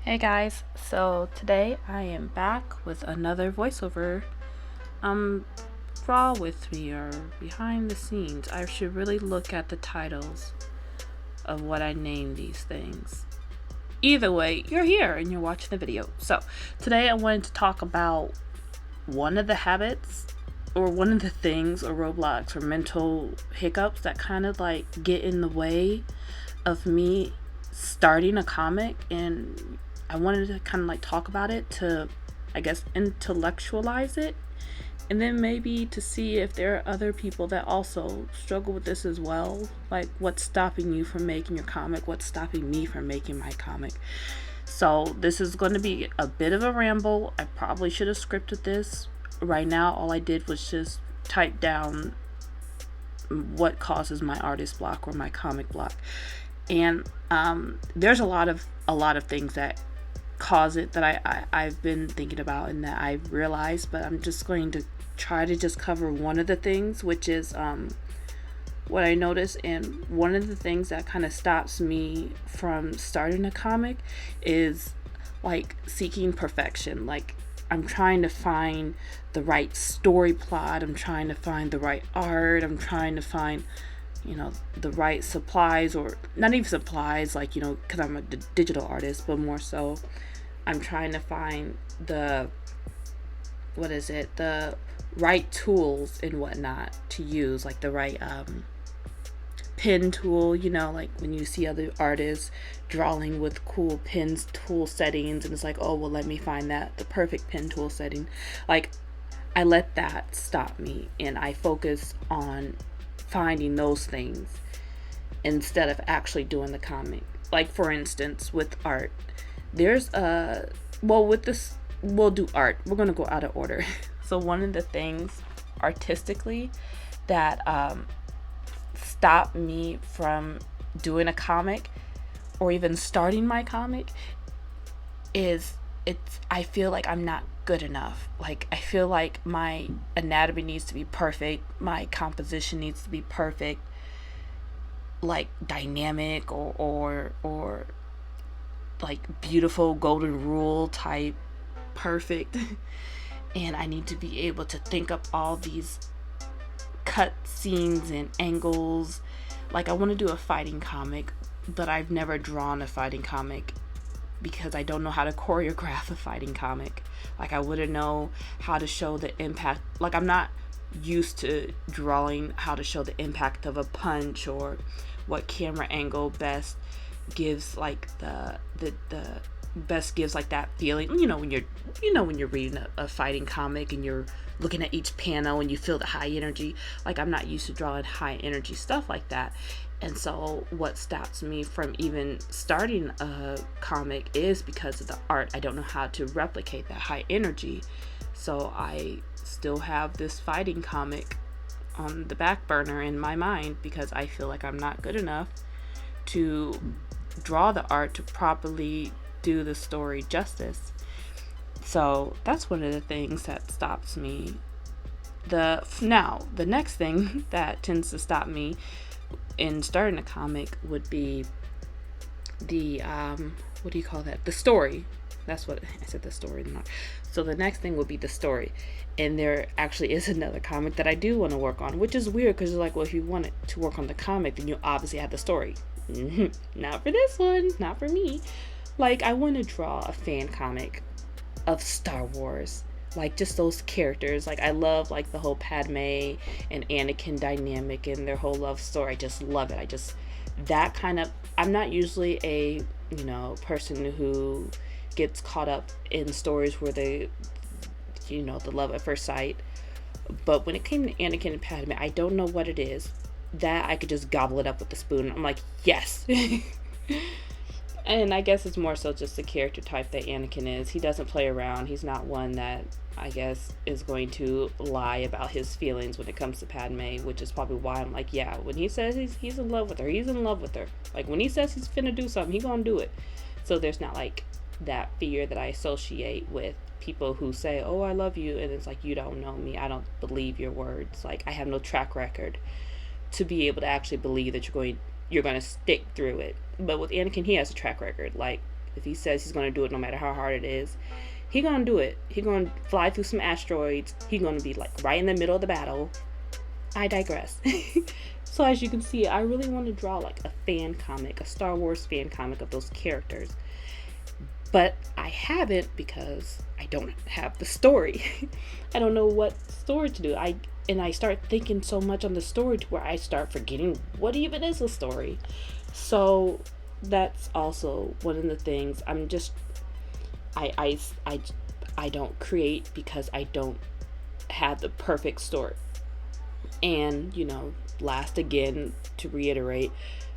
Hey guys, so today I am back with another voiceover raw with me or behind the scenes. I should really look at the titles of what I name these things. Either way, you're here and you're watching the video. So today I wanted to talk about one of the habits or one of the things or roadblocks or mental hiccups that kind of like get in the way of me starting a comic, and I wanted to kind of like talk about it to, I guess, intellectualize it, and then maybe to see if there are other people that also struggle with this as well. Like, what's stopping you from making your comic? What's stopping me from making my comic? So, this is going to be a bit of a ramble. I probably should have scripted this. Right now, all I did was just type down what causes my artist block or my comic block. And there's a lot of things that cause it that I've been thinking about and that I've realized, but I'm just going to try to just cover one of the things, which is what I noticed. And one of the things that kind of stops me from starting a comic is like seeking perfection. Like, I'm trying to find the right story plot, I'm trying to find the right art, I'm trying to find the right supplies, or not even supplies, like, because I'm a digital artist, but more so I'm trying to find the right tools and whatnot to use, like the right pen tool, like when you see other artists drawing with cool pens tool settings, and it's like, oh well, let me find the perfect pen tool setting. Like, I let that stop me, and I focus on finding those things instead of actually doing the comic. Like, for instance, with art, there's with this, we'll do art, we're gonna go out of order. So one of the things artistically that stop me from doing a comic or even starting my comic is I feel like I'm not good enough. Like, I feel like my anatomy needs to be perfect, my composition needs to be perfect, like dynamic or like beautiful golden rule type perfect. And I need to be able to think up all these cut scenes and angles. Like, I want to do a fighting comic, but I've never drawn a fighting comic because I don't know how to choreograph a fighting comic. Like, I wouldn't know how to show the impact. Like, I'm not used to drawing how to show the impact of a punch, or what camera angle best gives like the best gives like that feeling. When you're reading a fighting comic and you're looking at each panel and you feel the high energy. Like, I'm not used to drawing high energy stuff like that. And so what stops me from even starting a comic is because of the art. I don't know how to replicate that high energy. So I still have this fighting comic on the back burner in my mind because I feel like I'm not good enough to draw the art to properly do the story justice. So that's one of the things that stops me. The next thing that tends to stop me in starting a comic would be the what do you call that? The story. That's what I said, the story. So the next thing would be the story. And there actually is another comic that I do want to work on, which is weird because you're like, well, if you want to work on the comic, then you obviously have the story. Not for this one, not for me. Like, I want to draw a fan comic of Star Wars, like just those characters. Like, I love like the whole Padme and Anakin dynamic and their whole love story. I just love it. That kind of, I'm not usually a person who gets caught up in stories where they the love at first sight. But when it came to Anakin and Padme, I don't know what it is that I could just gobble it up with a spoon. I'm like, yes. And I guess it's more so just the character type that Anakin is. He doesn't play around. He's not one that I guess is going to lie about his feelings when it comes to Padme, which is probably why I'm like, yeah, when he says he's in love with her, he's in love with her. Like, when he says he's finna do something, he's gonna do it. So there's not like that fear that I associate with people who say, oh, I love you, and it's like, you don't know me, I don't believe your words. Like, I have no track record to be able to actually believe that you're going to stick through it. But with Anakin, he has a track record. Like, if he says he's going to do it no matter how hard it is, he going to do it. He going to fly through some asteroids. He going to be like right in the middle of the battle. I digress. So as you can see, I really want to draw like a fan comic, a Star Wars fan comic of those characters. But I haven't because I don't have the story. I don't know what story to do. I start thinking so much on the story to where I start forgetting what even is a story. So that's also one of the things. I don't create because I don't have the perfect story. And, last again, to reiterate,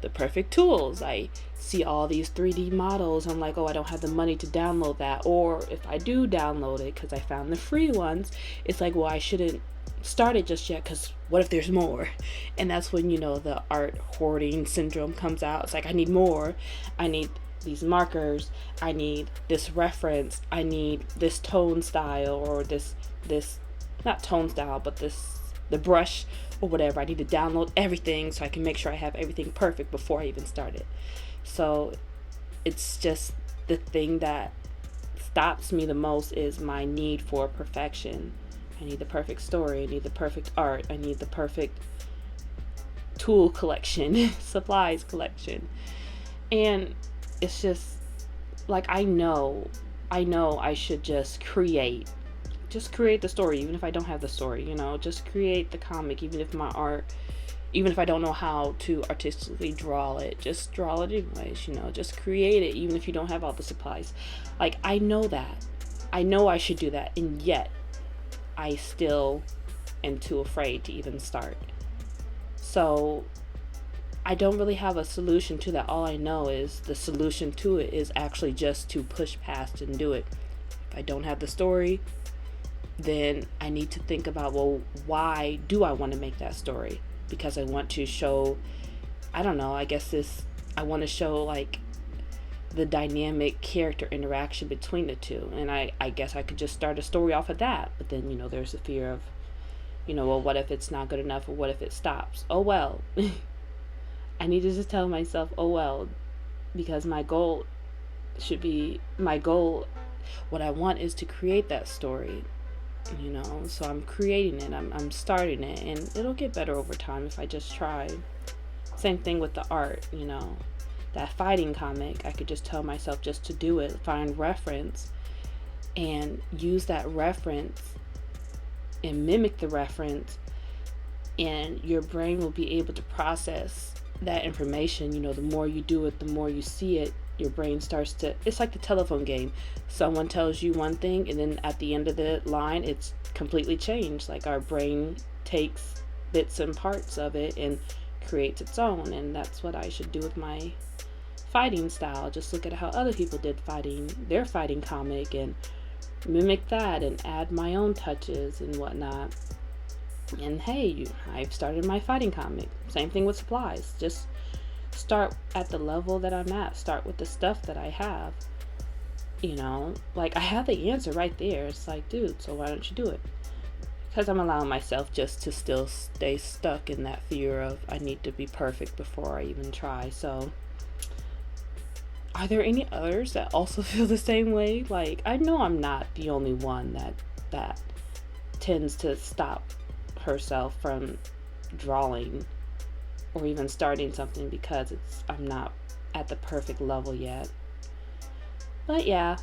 the perfect tools. I see all these 3D models. I'm like, oh, I don't have the money to download that. Or if I do download it because I found the free ones, it's like, well, I shouldn't start it just yet because what if there's more? And that's when, the art hoarding syndrome comes out. It's like, I need more. I need these markers. I need this reference. I need this tone style, or this not tone style, but the brush or whatever. I need to download everything so I can make sure I have everything perfect before I even start it. So it's just the thing that stops me the most is my need for perfection. I need the perfect story. I need the perfect art. I need the perfect tool collection, supplies collection. And it's just like, I know I should just create the story, even if I don't have the story, just create the comic, even if I don't know how to artistically draw it, just draw it anyways, just create it, even if you don't have all the supplies. Like, I know I should do that, and yet I still am too afraid to even start. So I don't really have a solution to that. All I know is the solution to it is actually just to push past and do it. If I don't have the story, then I need to think about, well, why do I want to make that story? Because I want to show, I don't know, I want to show like the dynamic character interaction between the two. And I guess I could just start a story off of that. But then, there's the fear of, well, what if it's not good enough, or what if it stops? Oh, well. I need to just tell myself, oh, well, because my goal, what I want is to create that story. So I'm creating it, I'm starting it, and it'll get better over time if I just try. Same thing with the art, that fighting comic, I could just tell myself just to do it, find reference, and use that reference, and mimic the reference, and your brain will be able to process that information. The more you do it, the more you see it, your brain starts to, it's like the telephone game. Someone tells you one thing, and then at the end of the line, it's completely changed. Like, our brain takes bits and parts of it and creates its own. And that's what I should do with my fighting style. Just look at how other people did their fighting comic, and mimic that and add my own touches and whatnot. And hey, I've started my fighting comic. Same thing with supplies. Just start at the level that I'm at. Start with the stuff that I have. Like, I have the answer right there. It's like, dude, so why don't you do it? Because I'm allowing myself just to still stay stuck in that fear of I need to be perfect before I even try. So are there any others that also feel the same way? Like, I know I'm not the only one that tends to stop herself from drawing or even starting something because I'm not at the perfect level yet. But yeah,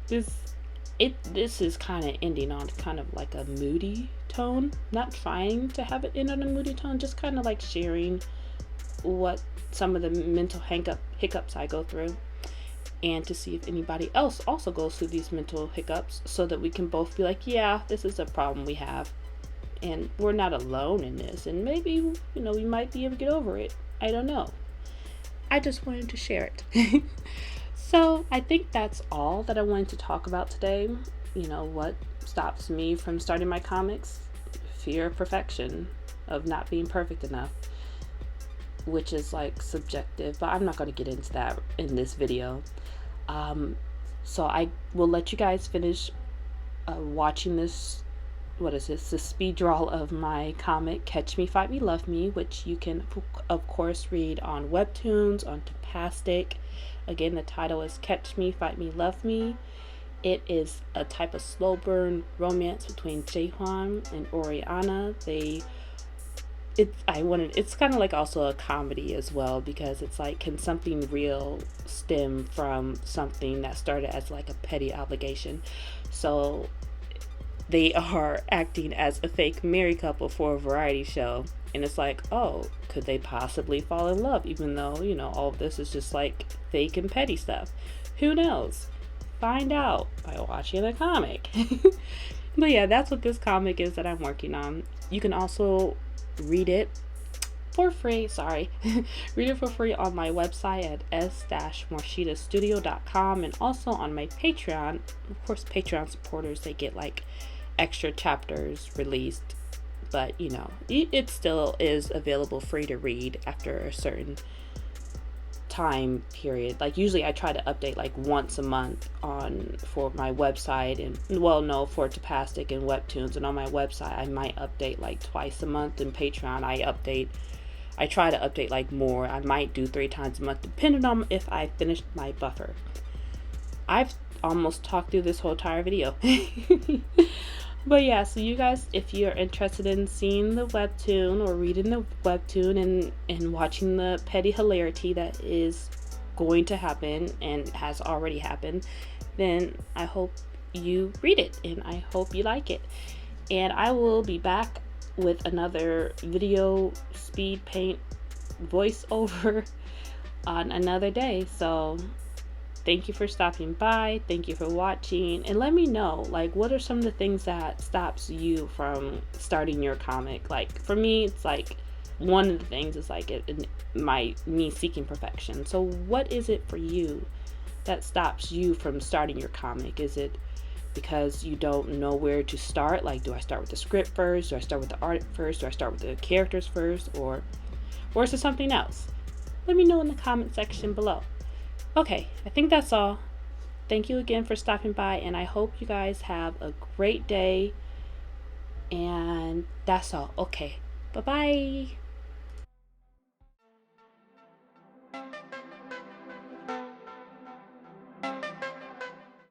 this is kind of ending on kind of like a moody tone. Not trying to have it end on a moody tone, just kind of like sharing what some of the mental hiccups I go through, and to see if anybody else also goes through these mental hiccups, so that we can both be like, yeah, this is a problem we have, and we're not alone in this, and maybe, we might be able to get over it. I don't know. I just wanted to share it. So I think that's all that I wanted to talk about today. What stops me from starting my comics? Fear of perfection, of not being perfect enough, which is like subjective, but I'm not going to get into that in this video. So I will let you guys finish watching this what is this? The speed draw of my comic Catch Me, Fight Me, Love Me, which you can of course read on Webtoons, on Tapastic. Again, the title is Catch Me, Fight Me, Love Me. It is a type of slow burn romance between Jaehwan and Oriana. It's kind of like also a comedy as well, because it's like, can something real stem from something that started as like a petty obligation? So they are acting as a fake married couple for a variety show, and it's like, oh, could they possibly fall in love, even though, you know, all of this is just like fake and petty stuff? Who knows? Find out by watching the comic. But yeah, that's what this comic is that I'm working on. You can also read it for free. Read it for free on my website at s-morishitastudio.com, and also on my Patreon. Of course, Patreon supporters, they get like extra chapters released, but you know, it still is available free to read after a certain time period. Like usually I try to update like once a month for my website, and for Tapastic and Webtoons, and on my website I might update like twice a month. In Patreon I try to update like more. I might do 3 times a month depending on if I finished my buffer. I've almost talked through this whole entire video. But yeah, so you guys, if you're interested in seeing the webtoon or reading the webtoon and watching the petty hilarity that is going to happen and has already happened, then I hope you read it and I hope you like it. And I will be back with another video speed paint voiceover on another day. So thank you for stopping by. Thank you for watching. And let me know, like, what are some of the things that stops you from starting your comic? Like, for me, it's like, one of the things is like me seeking perfection. So what is it for you that stops you from starting your comic? Is it because you don't know where to start? Like, do I start with the script first? Do I start with the art first? Do I start with the characters first? Or is it something else? Let me know in the comment section below. Okay, I think that's all. Thank you again for stopping by, and I hope you guys have a great day. And that's all. Okay, bye-bye.